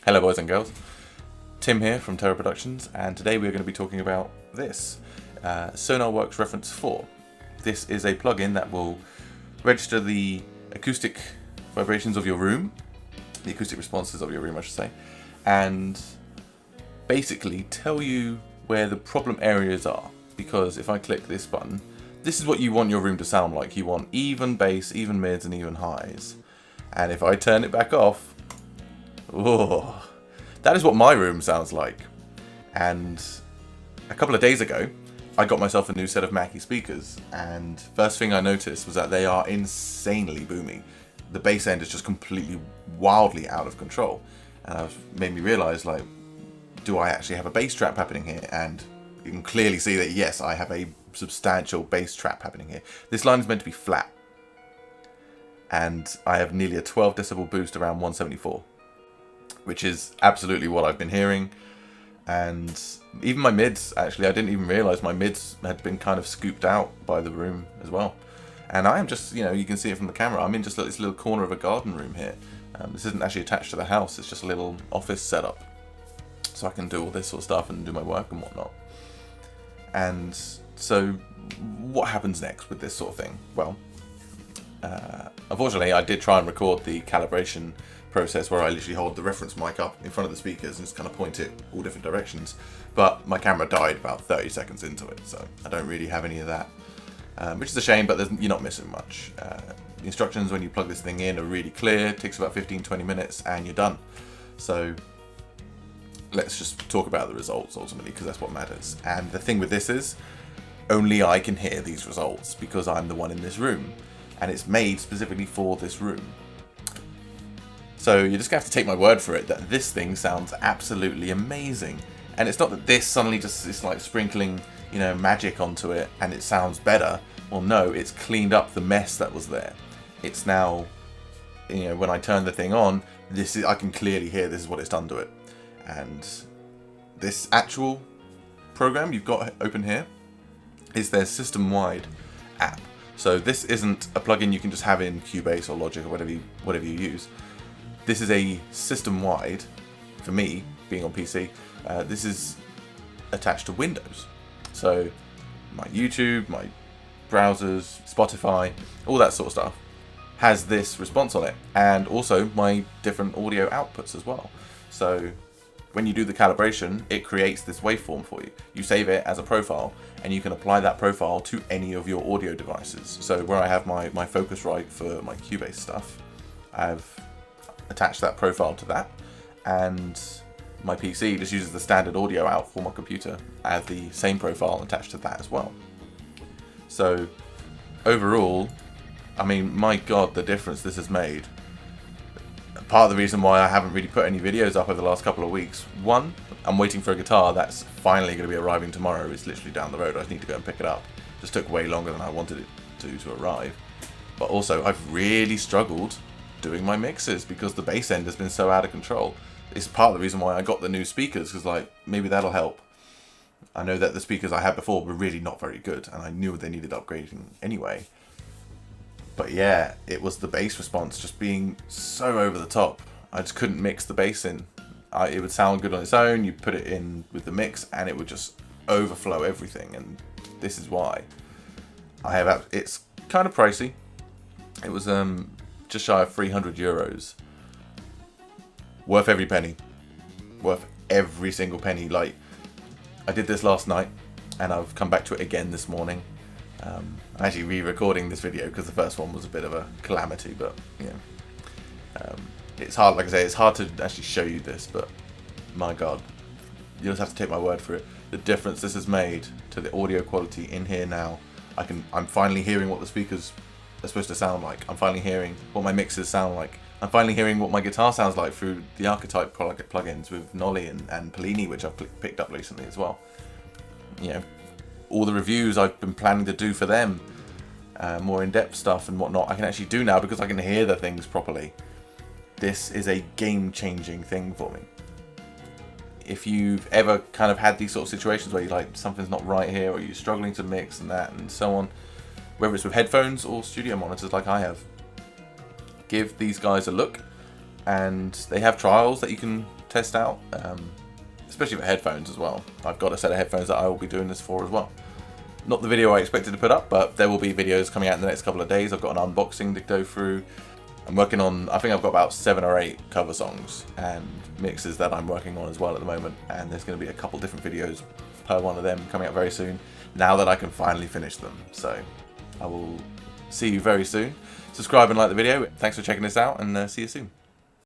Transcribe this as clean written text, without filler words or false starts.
Hello boys and girls, Tim here from Terra Productions, and today we're going to be talking about this, Sonarworks Reference 4. This is a plugin that will register the acoustic vibrations of your room, the acoustic responses of your room I should say, and basically tell you where the problem areas are. Because if I click this button, this is what you want your room to sound like. You want even bass, even mids and even highs. And if I turn it back off, oh, that is what my room sounds like. And a couple of days ago, I got myself a new set of Mackie speakers, and first thing I noticed was that they are insanely boomy. The bass end is just completely wildly out of control, and it made me realise, like, do I actually have a bass trap happening here? And you can clearly see that yes, I have a substantial bass trap happening here. This line is meant to be flat, and I have nearly a 12 decibel boost around 174, which is absolutely what I've been hearing. And even my mids, actually, I didn't even realise my mids had been kind of scooped out by the room as well. And I am just, you can see it from the camera, I'm in just this little corner of a garden room here. This isn't actually attached to the house, it's just a little office setup. So I can do all this sort of stuff and do my work and whatnot. And so what happens next with this sort of thing? Well, unfortunately I did try and record the calibration process where I literally hold the reference mic up in front of the speakers and just kind of point it all different directions, but my camera died about 30 seconds into it, so I don't really have any of that, which is a shame, but you're not missing much. The instructions when you plug this thing in are really clear. It takes about 15-20 minutes and you're done. So let's just talk about the results ultimately, because that's what matters. And the thing with this is only I can hear these results because I'm the one in this room, and it's made specifically for this room. So you're just going to have to take my word for it that this thing sounds absolutely amazing. And it's not that this suddenly just is like sprinkling, magic onto it and it sounds better. Well, no, it's cleaned up the mess that was there. It's now, when I turn the thing on, I can clearly hear this is what it's done to it. And this actual program you've got open here is their system-wide app. So this isn't a plugin you can just have in Cubase or Logic or whatever you use. This is a system-wide, for me, being on PC, this is attached to Windows. So my YouTube, my browsers, Spotify, all that sort of stuff has this response on it, and also my different audio outputs as well. So when you do the calibration, it creates this waveform for you. You save it as a profile, and you can apply that profile to any of your audio devices. So where I have my Focusrite for my Cubase stuff, I've attached that profile to that, and my PC just uses the standard audio out for my computer. I have the same profile attached to that as well. So overall, I mean, my God, the difference this has made. Part of the reason why I haven't really put any videos up over the last couple of weeks, one, I'm waiting for a guitar that's finally going to be arriving tomorrow. It's literally down the road. I just need to go and pick it up. Just took way longer than I wanted it to arrive. But also, I've really struggled doing my mixes because the bass end has been so out of control. It's part of the reason why I got the new speakers, because maybe that'll help. I know that the speakers I had before were really not very good, and I knew they needed upgrading anyway. But yeah, it was the bass response just being so over the top. I just couldn't mix the bass in. It would sound good on its own, you put it in with the mix and it would just overflow everything, and this is why. It's kind of pricey. It was just shy of 300 euros. Worth every penny. Worth every single penny. I did this last night and I've come back to it again this morning. I'm actually re-recording this video because the first one was a bit of a calamity, but it's hard, like I say, it's hard to actually show you this, but my God, you just have to take my word for it. The difference this has made to the audio quality in here now. I'm finally hearing what the speakers are supposed to sound like. I'm finally hearing what my mixes sound like. I'm finally hearing what my guitar sounds like through the Archetype plugins with Nolly and Polini, which I've picked up recently as well. All the reviews I've been planning to do for them, more in-depth stuff and whatnot, I can actually do now because I can hear the things properly. This is a game-changing thing for me. If you've ever kind of had these sort of situations where you're something's not right here, or you're struggling to mix and that and so on, whether it's with headphones or studio monitors like I have, give these guys a look. And they have trials that you can test out, especially for headphones as well. I've got a set of headphones that I will be doing this for as well. Not the video I expected to put up, but there will be videos coming out in the next couple of days. I've got an unboxing to go through. I'm working on, I think I've got about 7 or 8 cover songs and mixes that I'm working on as well at the moment, and there's going to be a couple different videos per one of them coming out very soon, now that I can finally finish them. So I will see you very soon. Subscribe and like the video. Thanks for checking this out, and see you soon.